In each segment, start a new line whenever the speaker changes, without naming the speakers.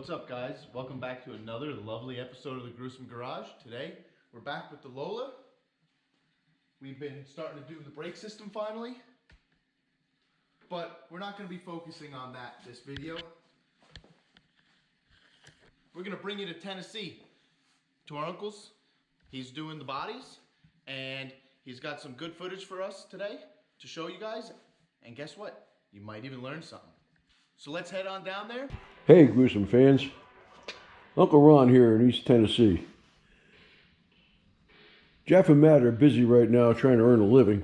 What's up, guys? Welcome back to another lovely episode of the Gruesome Garage. Today we're back with the Lola. We've been starting to do the brake system finally, but we're not going to be focusing on that this video. We're going to bring you to Tennessee to our uncle's. He's doing the bodies and he's got some good footage for us today to show you guys, and guess what? You might even learn something. So let's head on down there.
Hey, Gruesome fans. Uncle Ron here in East Tennessee. Jeff and Matt are busy right now trying to earn a living.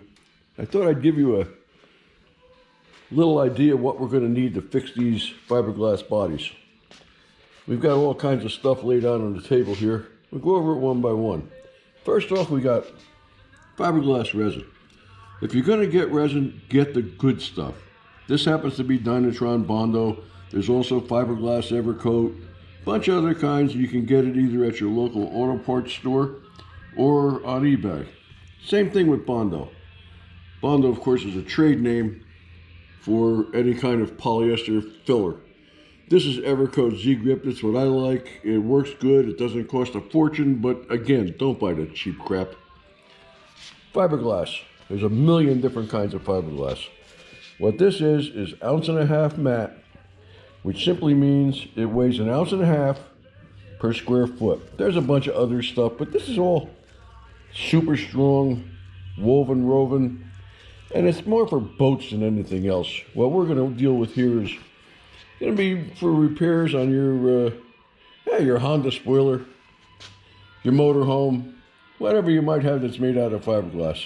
I thought I'd give you a little idea of what we're going to need to fix these fiberglass bodies. We've got all kinds of stuff laid out on the table here. We'll go over it one by one. First off, we got fiberglass resin. If you're going to get resin, get the good stuff. This happens to be Dynatron Bondo. There's also Fiberglass Evercoat, a bunch of other kinds. You can get it either at your local auto parts store or on eBay. Same thing with Bondo. Bondo, of course, is a trade name for any kind of polyester filler. This is Evercoat Z-Grip. That's what I like. It works good. It doesn't cost a fortune, but again, don't buy that cheap crap. Fiberglass. There's a million different kinds of fiberglass. What this is 1.5 ounce matte, which simply means it weighs 1.5 ounces per square foot. There's a bunch of other stuff, but this is all super strong, woven, and it's more for boats than anything else. What we're going to deal with here is going to be for repairs on your Honda spoiler, your motorhome, whatever you might have that's made out of fiberglass.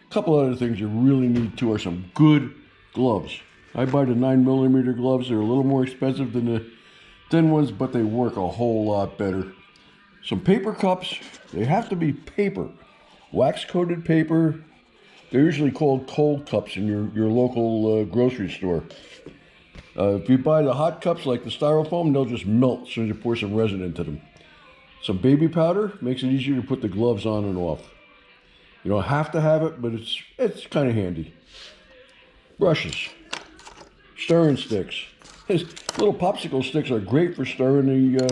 A couple other things you really need too are some good gloves. I buy the 9mm gloves. They're a little more expensive than the thin ones, but they work a whole lot better. Some paper cups. They have to be paper, wax coated paper. They're usually called cold cups in your local grocery store. If you buy the hot cups like the styrofoam, they'll just melt as soon as you pour some resin into them. Some baby powder makes it easier to put the gloves on and off. You don't have to have it, but it's kind of handy. Brushes, stirring sticks. These little popsicle sticks are great for stirring the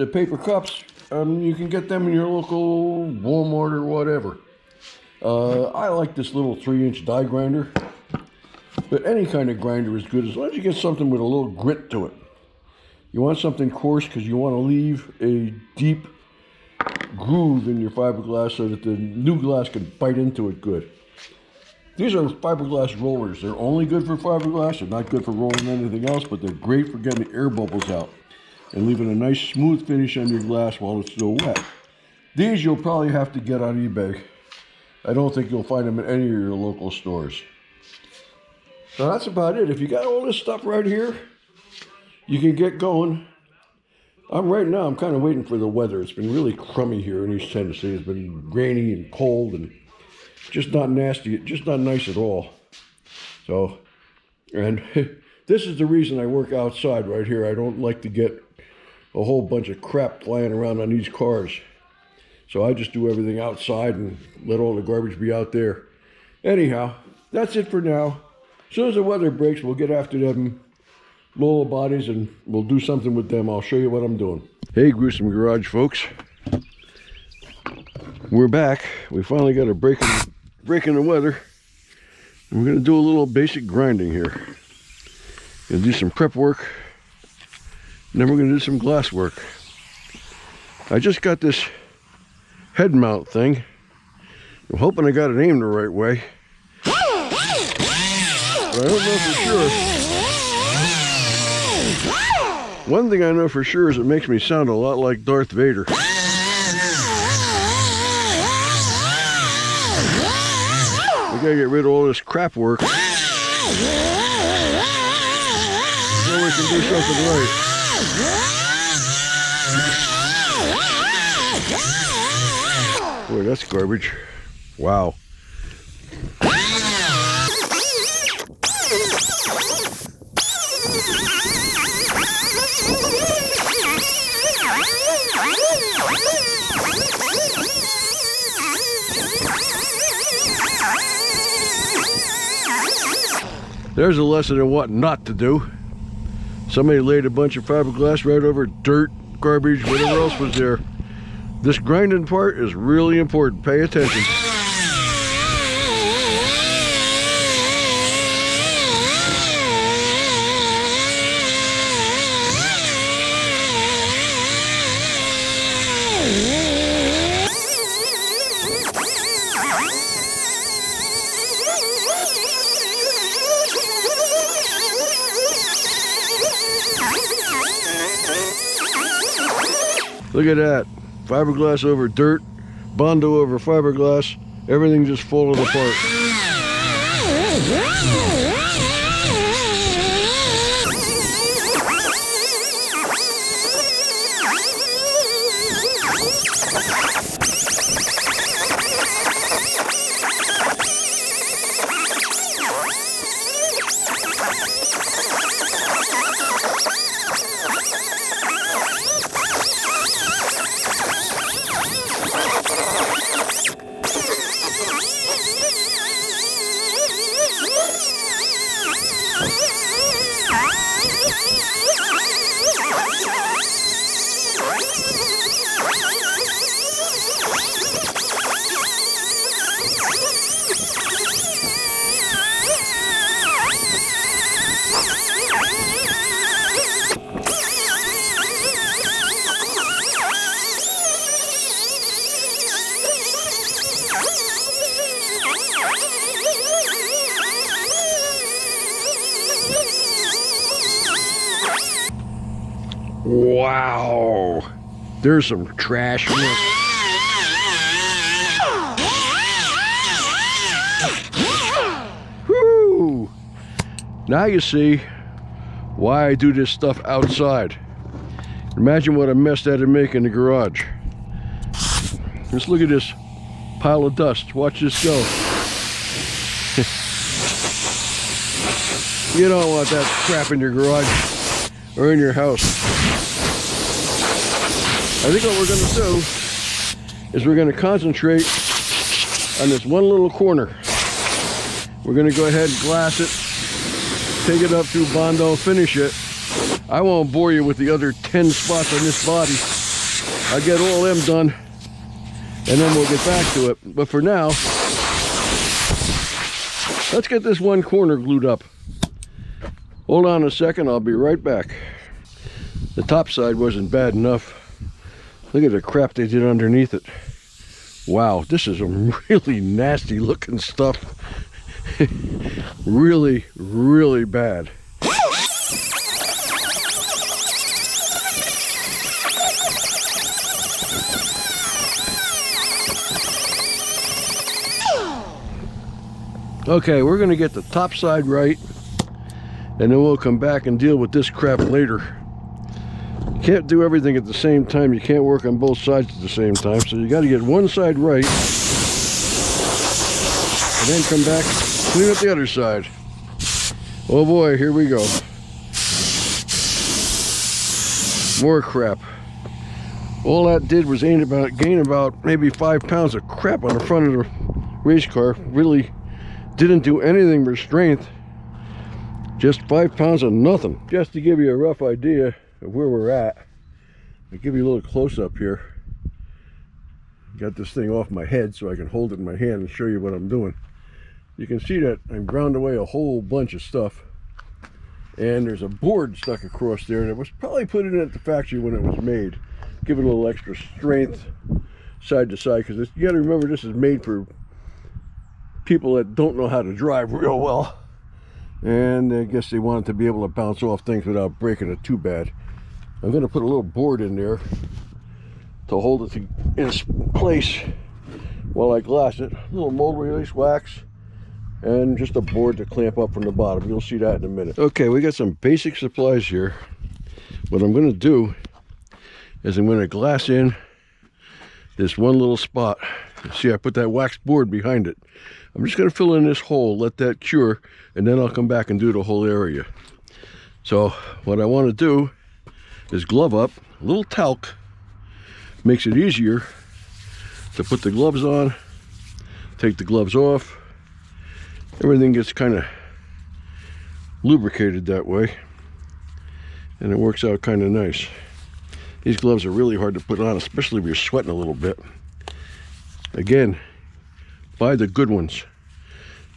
paper cups. You can get them in your local Walmart or whatever. I like this little 3-inch die grinder, but any kind of grinder is good as long as you get something with a little grit to it. You want something coarse because you want to leave a deep groove in your fiberglass so that the new glass can bite into it good. These are fiberglass rollers. They're only good for fiberglass. They're not good for rolling anything else, but they're great for getting the air bubbles out and leaving a nice smooth finish on your glass while it's still wet. These you'll probably have to get on eBay. I don't think you'll find them in any of your local stores. So that's about it. If you got all this stuff right here, you can get going. Right now, I'm kind of waiting for the weather. It's been really crummy here in East Tennessee. It's been rainy and cold and just not nasty, just not nice at all. So, and this is the reason I work outside right here. I don't like to get a whole bunch of crap flying around on these cars. So I just do everything outside and let all the garbage be out there. Anyhow, that's it for now. As soon as the weather breaks, we'll get after them Lola bodies and we'll do something with them. I'll show you what I'm doing. Hey, Gruesome Garage folks. We're back. We finally got a break in the weather. And we're going to do a little basic grinding here. Gonna do some prep work. And then we're going to do some glass work. I just got this head mount thing. I'm hoping I got it aimed the right way. But I don't know for sure. One thing I know for sure is it makes me sound a lot like Darth Vader. We gotta get rid of all this crap work so we can do something right. Boy, that's garbage. Wow. There's a lesson in what not to do. Somebody laid a bunch of fiberglass right over dirt, garbage, whatever else was there. This grinding part is really important. Pay attention. Look at that. Fiberglass over dirt, Bondo over fiberglass, everything just falling apart. Wow, there's some trash in it. Whoo! Now you see why I do this stuff outside. Imagine what a mess that'd make in the garage. Just look at this pile of dust. Watch this go. You don't want that crap in your garage or in your house. I think what we're going to do is we're going to concentrate on this one little corner. We're going to go ahead and glass it, take it up through Bondo, finish it. I won't bore you with the other 10 spots on this body. I'll get all them done and then we'll get back to it. But for now, let's get this one corner glued up. Hold on a second, I'll be right back. The top side wasn't bad enough. Look at the crap they did underneath it. Wow, this is some really nasty looking stuff. Really, really bad. Okay, we're gonna get the top side right, and then we'll come back and deal with this crap later. You can't do everything at the same time. You can't work on both sides at the same time. So you got to get one side right and then come back, clean up the other side. Oh boy, here we go. More crap. All that did was gain about maybe 5 pounds of crap on the front of the race car. Really didn't do anything for strength. Just 5 pounds of nothing. Just to give you a rough idea of where we're at, I'll give you a little close-up here. Got this thing off my head so I can hold it in my hand and show you what I'm doing. You can see that I've ground away a whole bunch of stuff, and there's a board stuck across there that was probably put in at the factory when it was made. Give it a little extra strength side to side, because you got to remember this is made for people that don't know how to drive real well, and I guess they wanted to be able to bounce off things without breaking it too bad. I'm going to put a little board in there to hold it in place while I glass it. A little mold release wax and just a board to clamp up from the bottom. You'll see that in a minute. Okay, we got some basic supplies here. What I'm going to do is I'm going to glass in this one little spot. See, I put that wax board behind it. I'm just going to fill in this hole, let that cure, and then I'll come back and do the whole area. So what I want to do is glove up. A little talc makes it easier to put the gloves on, take the gloves off. Everything gets kind of lubricated that way. and it works out kind of nice. These gloves are really hard to put on, especially if you're sweating a little bit. Again, buy the good ones.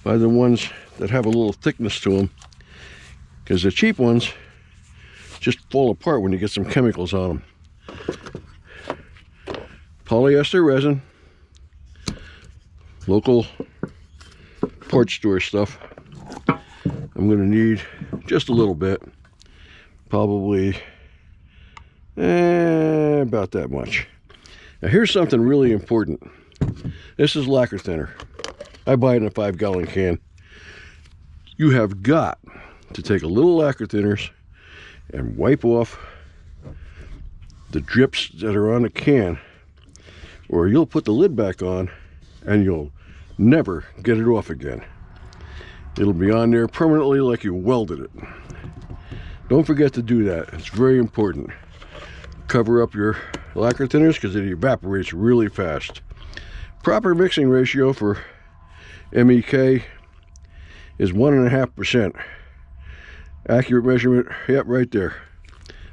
Buy the ones that have a little thickness to them, because the cheap ones just fall apart when you get some chemicals on them. Polyester resin, local porch store stuff. I'm going to need just a little bit, probably about that much. Now here's something really important. This is lacquer thinner. I buy it in a 5-gallon can. You have got to take a little lacquer thinners and wipe off the drips that are on the can, or you'll put the lid back on and you'll never get it off again. It'll be on there permanently like you welded it. Don't forget to do that. It's very important. Cover up your lacquer thinners because it evaporates really fast. Proper mixing ratio for MEK is 1.5%. Accurate measurement, yep, right there.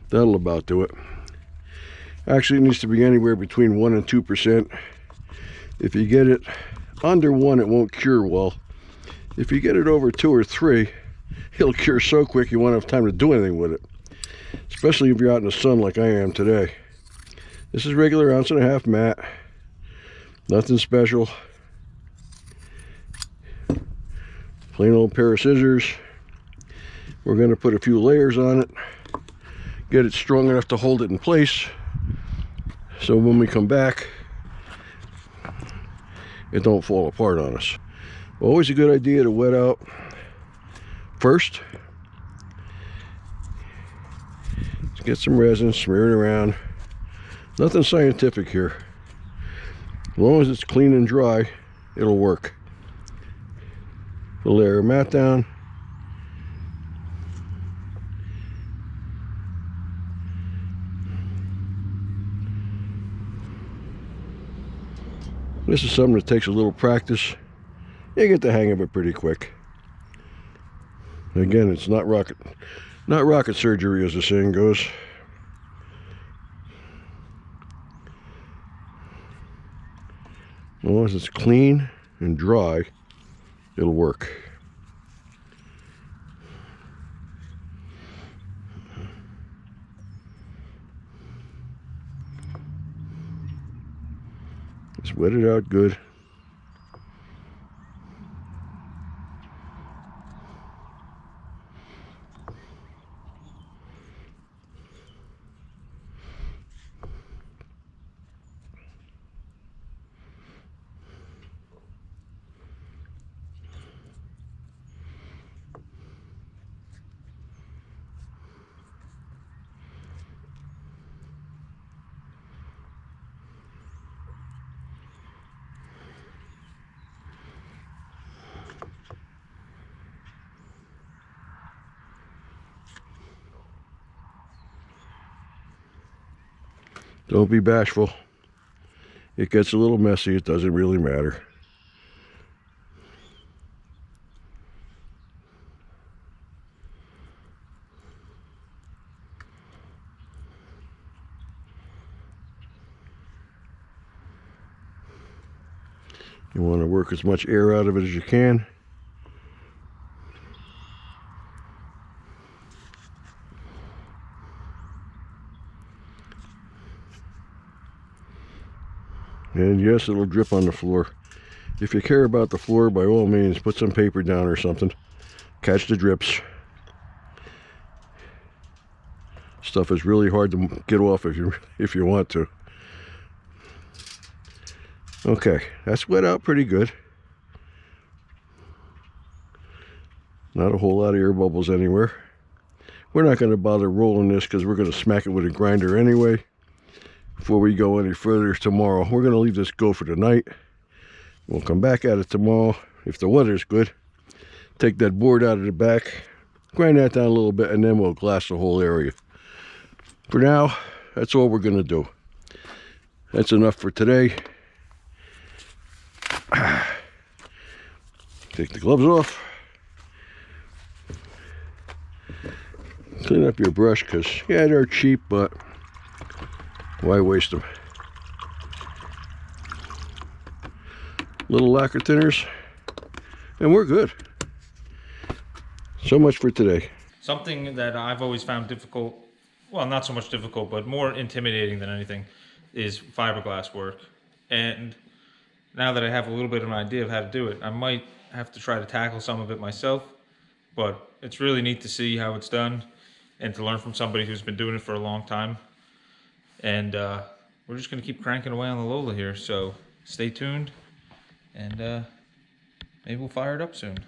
That'll about do it. Actually, it needs to be anywhere between 1 and 2%. If you get it under 1, it won't cure well. If you get it over 2 or 3, it'll cure so quick you won't have time to do anything with it. Especially if you're out in the sun like I am today. This is regular 1.5 ounce mat. Nothing special. Plain old pair of scissors. We're going to put a few layers on it. Get it strong enough to hold it in place. So when we come back, it don't fall apart on us. Always a good idea to wet out first. Let's get some resin, smear it around. Nothing scientific here. As long as it's clean and dry, it'll work. Put a layer of mat down. This is something that takes a little practice. You get the hang of it pretty quick. Again, it's not rocket surgery, as the saying goes. As long as it's clean and dry, it'll work. Just wet it out good. Don't be bashful. It gets a little messy. It doesn't really matter. You want to work as much air out of it as you can. And yes, it'll drip on the floor. If you care about the floor, by all means, put some paper down or something. Catch the drips. Stuff is really hard to get off if you want to. Okay, that's wet out pretty good. Not a whole lot of air bubbles anywhere. We're not going to bother rolling this because we're going to smack it with a grinder anyway. Before we go any further tomorrow, we're going to leave this go for tonight. We'll come back at it tomorrow if the weather's good. Take that board out of the back, grind that down a little bit, and then we'll glass the whole area. For now, that's all we're going to do. That's enough for today. Take the gloves off. Clean up your brush, because, yeah, they're cheap, but why waste them? Little lacquer thinners, and we're good. So much for today.
Something that I've always found difficult, well, not so much difficult, but more intimidating than anything, is fiberglass work. And now that I have a little bit of an idea of how to do it, I might have to try to tackle some of it myself. But it's really neat to see how it's done and to learn from somebody who's been doing it for a long time. And we're just going to keep cranking away on the Lola here. So stay tuned, and maybe we'll fire it up soon.